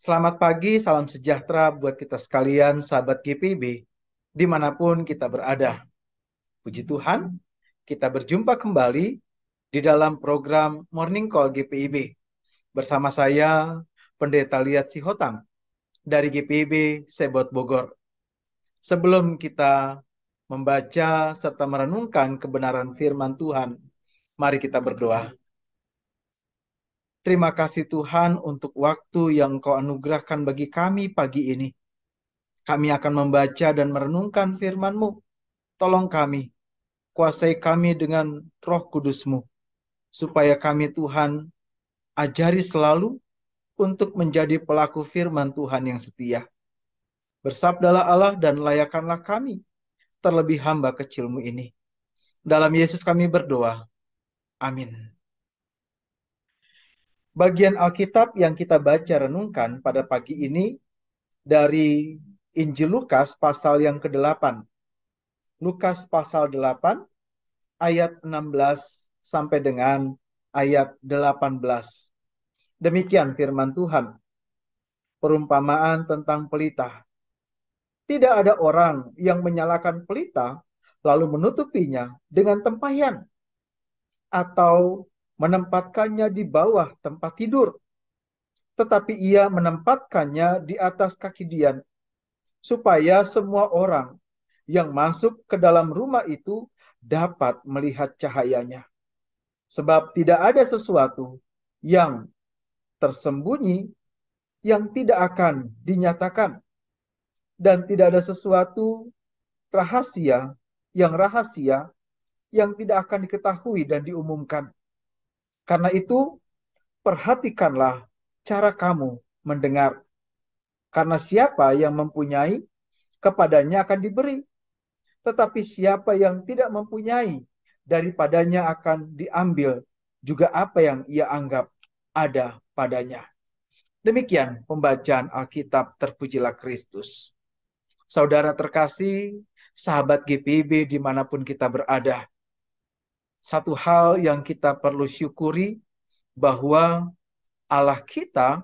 Selamat pagi, salam sejahtera buat kita sekalian, sahabat GPIB, dimanapun kita berada. Puji Tuhan, kita berjumpa kembali di dalam program Morning Call GPIB. Bersama saya, Pendeta Liat Sihotang, dari GPIB Sebot Bogor. Sebelum kita membaca serta merenungkan kebenaran firman Tuhan, mari kita berdoa. Terima kasih Tuhan untuk waktu yang Kau anugerahkan bagi kami pagi ini. Kami akan membaca dan merenungkan firman-Mu. Tolong kami, kuasai kami dengan Roh Kudus-Mu, supaya kami Tuhan ajari selalu untuk menjadi pelaku firman Tuhan yang setia. Bersabdalah Allah dan layakanlah kami, terlebih hamba kecil-Mu ini. Dalam Yesus kami berdoa. Amin. Bagian Alkitab yang kita baca renungkan pada pagi ini dari Injil Lukas pasal yang ke-8. Lukas pasal 8 ayat 16 sampai dengan ayat 18. Demikian firman Tuhan. Perumpamaan tentang pelita. Tidak ada orang yang menyalakan pelita lalu menutupinya dengan tempayan atau menempatkannya di bawah tempat tidur. Tetapi ia menempatkannya di atas kaki dian, supaya semua orang yang masuk ke dalam rumah itu dapat melihat cahayanya. Sebab tidak ada sesuatu yang tersembunyi yang tidak akan dinyatakan, dan tidak ada sesuatu rahasia yang tidak akan diketahui dan diumumkan. Karena itu, perhatikanlah cara kamu mendengar. Karena siapa yang mempunyai, kepadanya akan diberi. Tetapi siapa yang tidak mempunyai, daripadanya akan diambil juga apa yang ia anggap ada padanya. Demikian pembacaan Alkitab. Terpujilah Kristus. Saudara terkasih, sahabat GPIB dimanapun kita berada, satu hal yang kita perlu syukuri bahwa Allah kita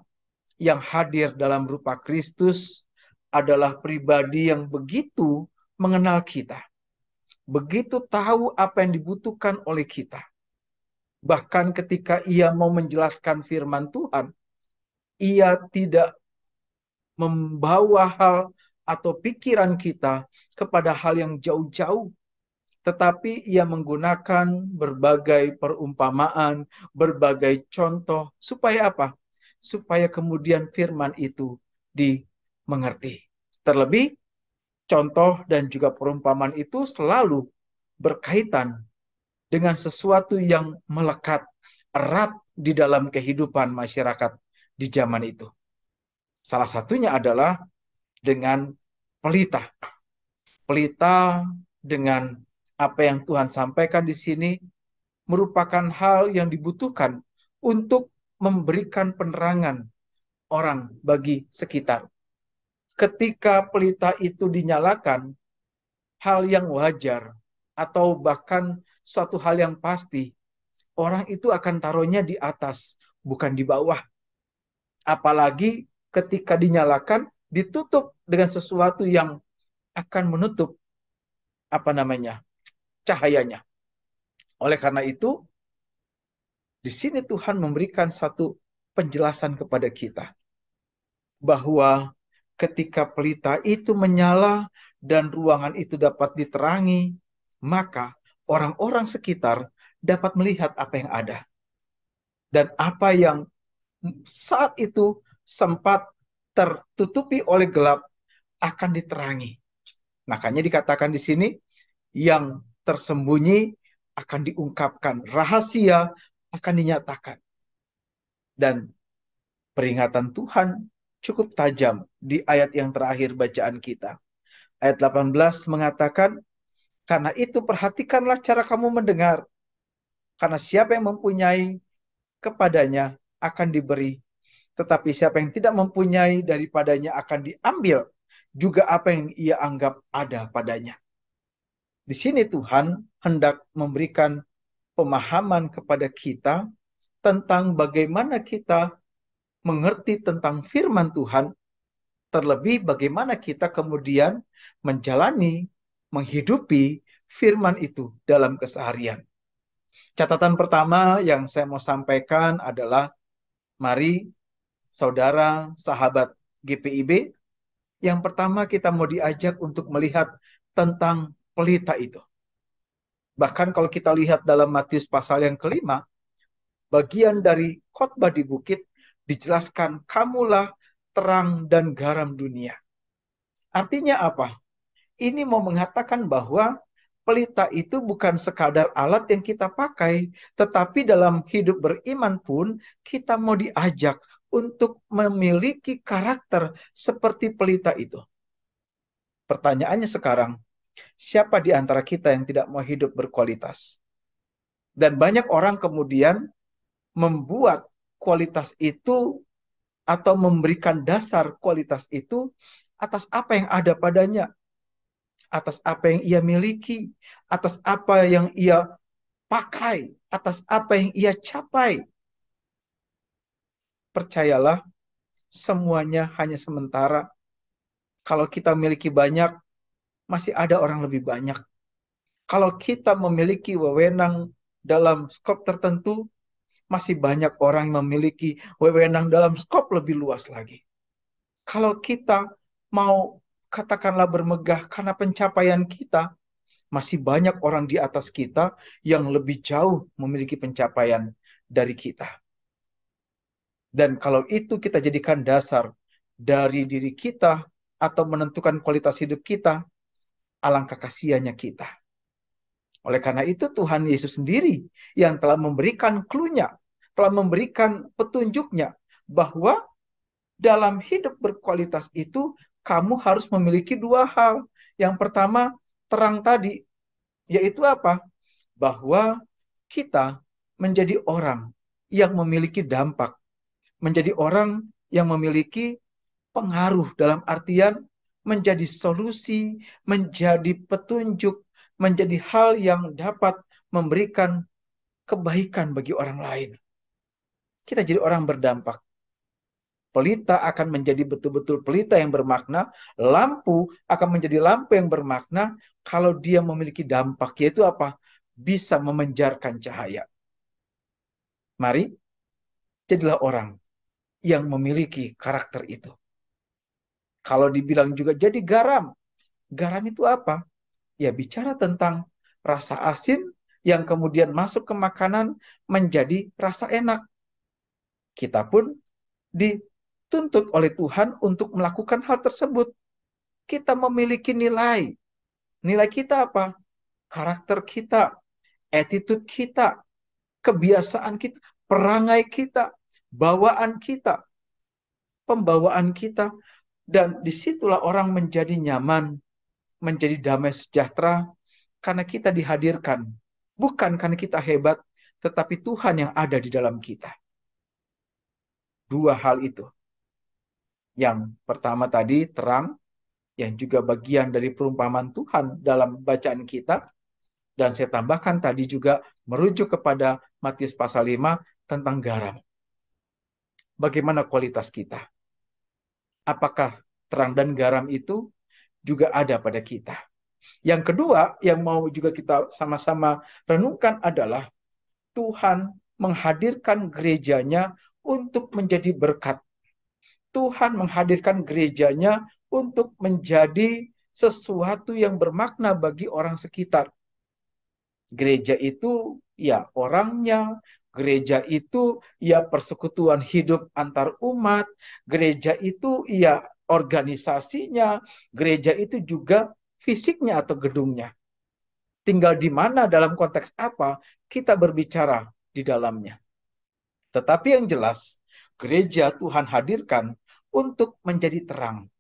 yang hadir dalam rupa Kristus adalah pribadi yang begitu mengenal kita, begitu tahu apa yang dibutuhkan oleh kita. Bahkan ketika ia mau menjelaskan firman Tuhan, ia tidak membawa hal atau pikiran kita kepada hal yang jauh-jauh, tetapi ia menggunakan berbagai perumpamaan, berbagai contoh, supaya apa? Supaya kemudian firman itu dimengerti. Terlebih, contoh dan juga perumpamaan itu selalu berkaitan dengan sesuatu yang melekat erat di dalam kehidupan masyarakat di zaman itu. Salah satunya adalah dengan pelita. Pelita dengan apa yang Tuhan sampaikan di sini merupakan hal yang dibutuhkan untuk memberikan penerangan orang bagi sekitar. Ketika pelita itu dinyalakan, hal yang wajar atau bahkan suatu hal yang pasti, orang itu akan taruhnya di atas, bukan di bawah. Apalagi ketika dinyalakan, ditutup dengan sesuatu yang akan menutup cahayanya. Oleh karena itu, di sini Tuhan memberikan satu penjelasan kepada kita bahwa ketika pelita itu menyala dan ruangan itu dapat diterangi, maka orang-orang sekitar dapat melihat apa yang ada. Dan apa yang saat itu sempat tertutupi oleh gelap akan diterangi. Makanya dikatakan di sini, yang tersembunyi akan diungkapkan, rahasia akan dinyatakan. Dan peringatan Tuhan cukup tajam di ayat yang terakhir bacaan kita. Ayat 18 mengatakan, karena itu perhatikanlah cara kamu mendengar. Karena siapa yang mempunyai, kepadanya akan diberi. Tetapi siapa yang tidak mempunyai, daripadanya akan diambil juga apa yang ia anggap ada padanya. Di sini Tuhan hendak memberikan pemahaman kepada kita tentang bagaimana kita mengerti tentang firman Tuhan, terlebih bagaimana kita kemudian menjalani, menghidupi firman itu dalam keseharian. Catatan pertama yang saya mau sampaikan adalah, mari saudara, sahabat GPIB, yang pertama kita mau diajak untuk melihat tentang pelita itu. Bahkan kalau kita lihat dalam Matius pasal yang kelima, bagian dari khotbah di bukit dijelaskan, kamulah terang dan garam dunia. Artinya apa? Ini mau mengatakan bahwa pelita itu bukan sekadar alat yang kita pakai, tetapi dalam hidup beriman pun kita mau diajak untuk memiliki karakter seperti pelita itu. Pertanyaannya sekarang, siapa di antara kita yang tidak mau hidup berkualitas? Dan banyak orang kemudian membuat kualitas itu atau memberikan dasar kualitas itu atas apa yang ada padanya, atas apa yang ia miliki, atas apa yang ia pakai, atas apa yang ia capai. Percayalah, semuanya hanya sementara. Kalau kita memiliki banyak, masih ada orang lebih banyak. Kalau kita memiliki wewenang dalam skop tertentu, masih banyak orang yang memiliki wewenang dalam skop lebih luas lagi. Kalau kita mau katakanlah bermegah karena pencapaian kita, masih banyak orang di atas kita yang lebih jauh memiliki pencapaian dari kita. Dan kalau itu kita jadikan dasar dari diri kita atau menentukan kualitas hidup kita, alangkah kasihannya kita. Oleh karena itu Tuhan Yesus sendiri yang telah memberikan clue-nya, telah memberikan petunjuknya bahwa dalam hidup berkualitas itu kamu harus memiliki dua hal. Yang pertama, terang tadi, yaitu apa? Bahwa kita menjadi orang yang memiliki dampak, menjadi orang yang memiliki pengaruh dalam artian menjadi solusi, menjadi petunjuk, menjadi hal yang dapat memberikan kebaikan bagi orang lain. Kita jadi orang berdampak. Pelita akan menjadi betul-betul pelita yang bermakna, lampu akan menjadi lampu yang bermakna kalau dia memiliki dampak, yaitu apa? Bisa memancarkan cahaya. Mari, jadilah orang yang memiliki karakter itu. Kalau dibilang juga jadi garam. Garam itu apa? Ya bicara tentang rasa asin yang kemudian masuk ke makanan menjadi rasa enak. Kita pun dituntut oleh Tuhan untuk melakukan hal tersebut. Kita memiliki nilai. Nilai kita apa? Karakter kita, attitude kita, kebiasaan kita, perangai kita, bawaan kita, pembawaan kita. Dan disitulah orang menjadi nyaman, menjadi damai sejahtera, karena kita dihadirkan. Bukan karena kita hebat, tetapi Tuhan yang ada di dalam kita. Dua hal itu. Yang pertama tadi terang, yang juga bagian dari perumpamaan Tuhan dalam bacaan kita. Dan saya tambahkan tadi juga merujuk kepada Matius pasal 5 tentang garam. Bagaimana kualitas kita? Apakah terang dan garam itu juga ada pada kita? Yang kedua yang mau juga kita sama-sama renungkan adalah Tuhan menghadirkan gerejanya untuk menjadi berkat. Tuhan menghadirkan gerejanya untuk menjadi sesuatu yang bermakna bagi orang sekitar. Gereja itu ya orangnya, gereja itu ya persekutuan hidup antar umat, gereja itu ya organisasinya, gereja itu juga fisiknya atau gedungnya. Tinggal di mana, dalam konteks apa kita berbicara di dalamnya. Tetapi yang jelas, gereja Tuhan hadirkan untuk menjadi terang.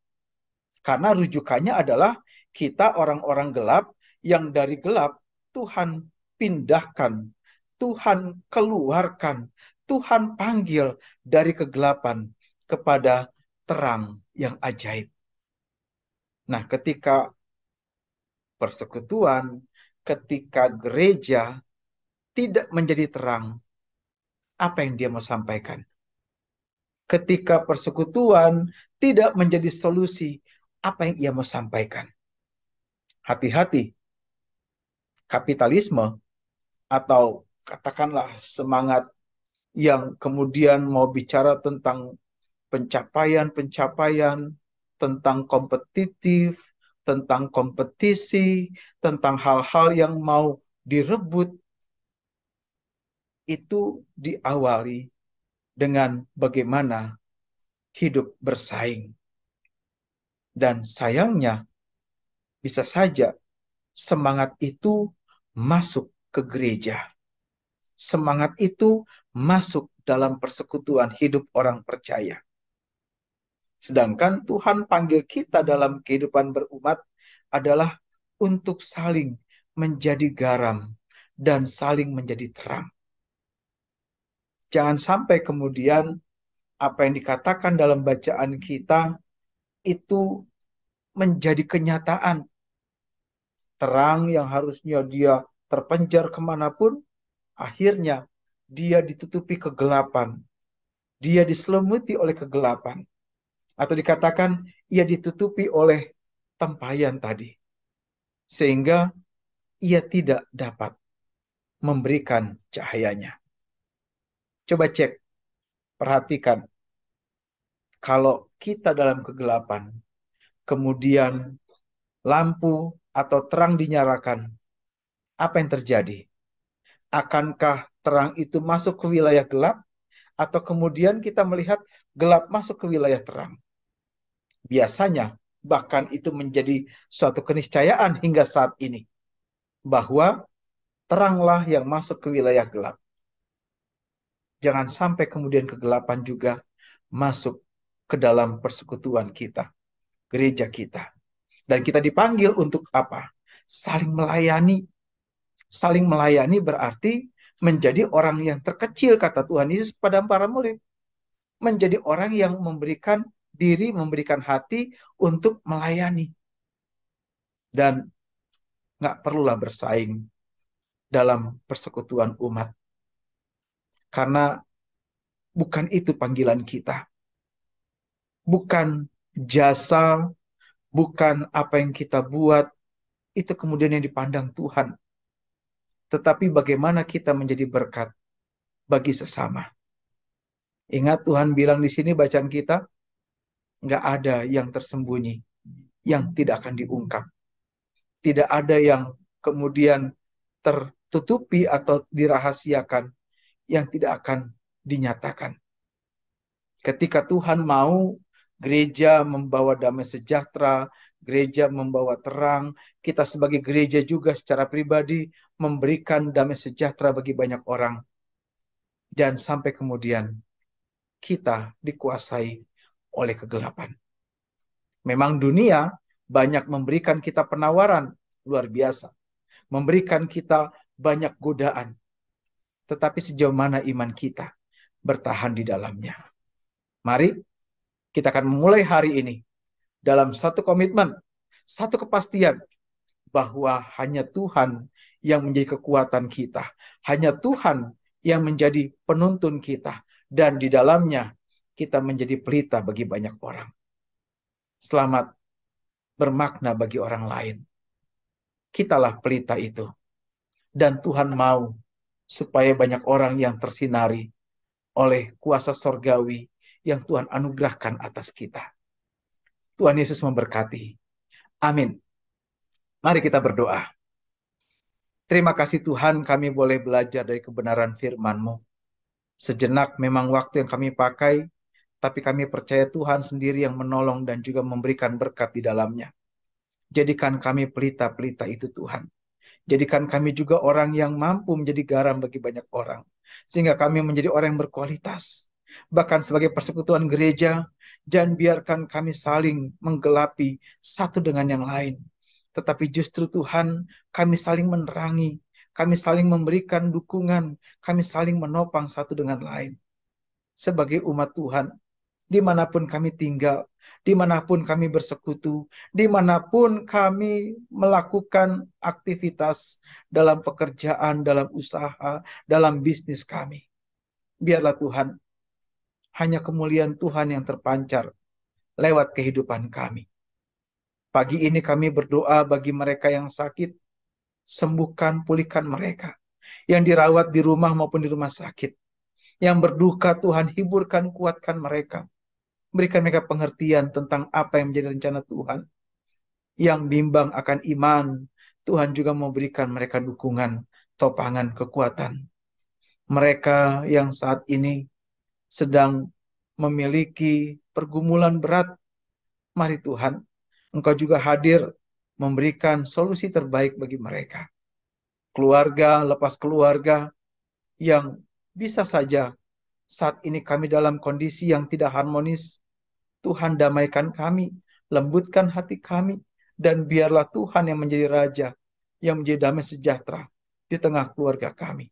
Karena rujukannya adalah kita orang-orang gelap yang dari gelap Tuhan pindahkan, Tuhan keluarkan, Tuhan panggil dari kegelapan kepada terang yang ajaib. Nah, ketika persekutuan, ketika gereja tidak menjadi terang, apa yang dia mau sampaikan? Ketika persekutuan tidak menjadi solusi, apa yang ia mau sampaikan? Hati-hati, kapitalisme atau katakanlah semangat yang kemudian mau bicara tentang pencapaian-pencapaian, tentang kompetitif, tentang kompetisi, tentang hal-hal yang mau direbut, itu diawali dengan bagaimana hidup bersaing. Dan sayangnya, bisa saja semangat itu masuk ke gereja. Semangat itu masuk dalam persekutuan hidup orang percaya. Sedangkan Tuhan panggil kita dalam kehidupan berumat adalah untuk saling menjadi garam dan saling menjadi terang. Jangan sampai kemudian apa yang dikatakan dalam bacaan kita itu menjadi kenyataan. Terang yang harusnya dia terpenjar kemanapun, akhirnya dia ditutupi kegelapan. Dia diselimuti oleh kegelapan. Atau dikatakan ia ditutupi oleh tempayan tadi. Sehingga ia tidak dapat memberikan cahayanya. Coba cek, perhatikan. Kalau kita dalam kegelapan, kemudian lampu atau terang dinyalakan, apa yang terjadi? Akankah terang itu masuk ke wilayah gelap? Atau kemudian kita melihat gelap masuk ke wilayah terang? Biasanya, bahkan itu menjadi suatu keniscayaan hingga saat ini. Bahwa teranglah yang masuk ke wilayah gelap. Jangan sampai kemudian kegelapan juga masuk ke dalam persekutuan kita, gereja kita. Dan kita dipanggil untuk apa? Saling melayani. Saling melayani berarti menjadi orang yang terkecil, kata Tuhan Yesus pada para murid. Menjadi orang yang memberikan diri, memberikan hati untuk melayani. Dan nggak perlulah bersaing dalam persekutuan umat. Karena bukan itu panggilan kita. Bukan jasa, bukan apa yang kita buat, itu kemudian yang dipandang Tuhan. Tetapi bagaimana kita menjadi berkat bagi sesama. Ingat Tuhan bilang di sini bacaan kita, nggak ada yang tersembunyi, yang tidak akan diungkap. Tidak ada yang kemudian tertutupi atau dirahasiakan, yang tidak akan dinyatakan. Ketika Tuhan mau gereja membawa damai sejahtera, gereja membawa terang, kita sebagai gereja juga secara pribadi memberikan damai sejahtera bagi banyak orang. Jangan sampai kemudian kita dikuasai oleh kegelapan. Memang dunia banyak memberikan kita penawaran luar biasa. Memberikan kita banyak godaan. Tetapi sejauh mana iman kita bertahan di dalamnya. Mari kita akan memulai hari ini dalam satu komitmen, satu kepastian bahwa hanya Tuhan yang menjadi kekuatan kita. Hanya Tuhan yang menjadi penuntun kita. Dan di dalamnya kita menjadi pelita bagi banyak orang. Selamat bermakna bagi orang lain. Kitalah pelita itu. Dan Tuhan mau supaya banyak orang yang tersinari oleh kuasa sorgawi yang Tuhan anugerahkan atas kita. Tuhan Yesus memberkati. Amin. Mari kita berdoa. Terima kasih Tuhan kami boleh belajar dari kebenaran firman-Mu. Sejenak memang waktu yang kami pakai, tapi kami percaya Tuhan sendiri yang menolong dan juga memberikan berkat di dalamnya. Jadikan kami pelita-pelita itu Tuhan. Jadikan kami juga orang yang mampu menjadi garam bagi banyak orang. Sehingga kami menjadi orang yang berkualitas. Bahkan sebagai persekutuan gereja, jangan biarkan kami saling menggelapi satu dengan yang lain. Tetapi justru Tuhan, kami saling menerangi. Kami saling memberikan dukungan. Kami saling menopang satu dengan lain. Sebagai umat Tuhan, dimanapun kami tinggal, dimanapun kami bersekutu, dimanapun kami melakukan aktivitas dalam pekerjaan, dalam usaha, dalam bisnis kami. Biarlah Tuhan, hanya kemuliaan Tuhan yang terpancar lewat kehidupan kami. Pagi ini kami berdoa bagi mereka yang sakit, sembuhkan, pulihkan mereka. Yang dirawat di rumah maupun di rumah sakit. Yang berduka, Tuhan hiburkan, kuatkan mereka. Berikan mereka pengertian tentang apa yang menjadi rencana Tuhan. Yang bimbang akan iman, Tuhan juga memberikan mereka dukungan, topangan, kekuatan. Mereka yang saat ini sedang memiliki pergumulan berat, mari Tuhan, Engkau juga hadir memberikan solusi terbaik bagi mereka. Keluarga lepas keluarga yang bisa saja saat ini kami dalam kondisi yang tidak harmonis, Tuhan damaikan kami, lembutkan hati kami, dan biarlah Tuhan yang menjadi Raja, yang menjadi damai sejahtera di tengah keluarga kami.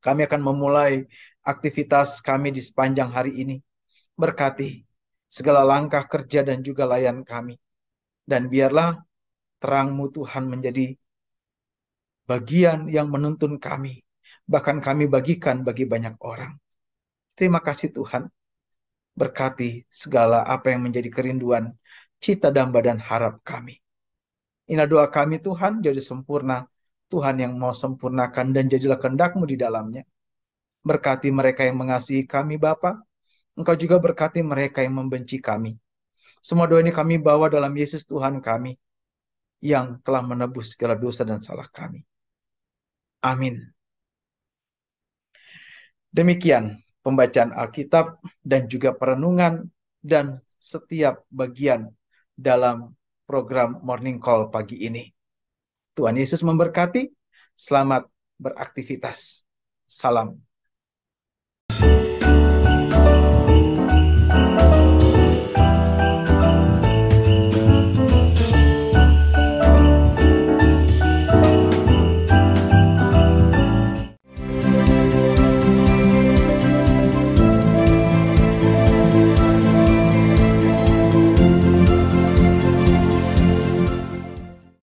Kami akan memulai aktivitas kami di sepanjang hari ini. Berkati segala langkah kerja dan juga layan kami. Dan biarlah terang-Mu Tuhan menjadi bagian yang menuntun kami. Bahkan kami bagikan bagi banyak orang. Terima kasih Tuhan. Berkati segala apa yang menjadi kerinduan, cita damba dan harap kami. Inilah doa kami Tuhan, jadi sempurna. Tuhan yang mau sempurnakan dan jadilah kehendak-Mu di dalamnya. Berkati mereka yang mengasihi kami Bapa. Engkau juga berkati mereka yang membenci kami. Semua doa ini kami bawa dalam Yesus Tuhan kami, yang telah menebus segala dosa dan salah kami. Amin. Demikian pembacaan Alkitab dan juga perenungan dan setiap bagian dalam program Morning Call pagi ini. Tuhan Yesus memberkati. Selamat beraktivitas. Salam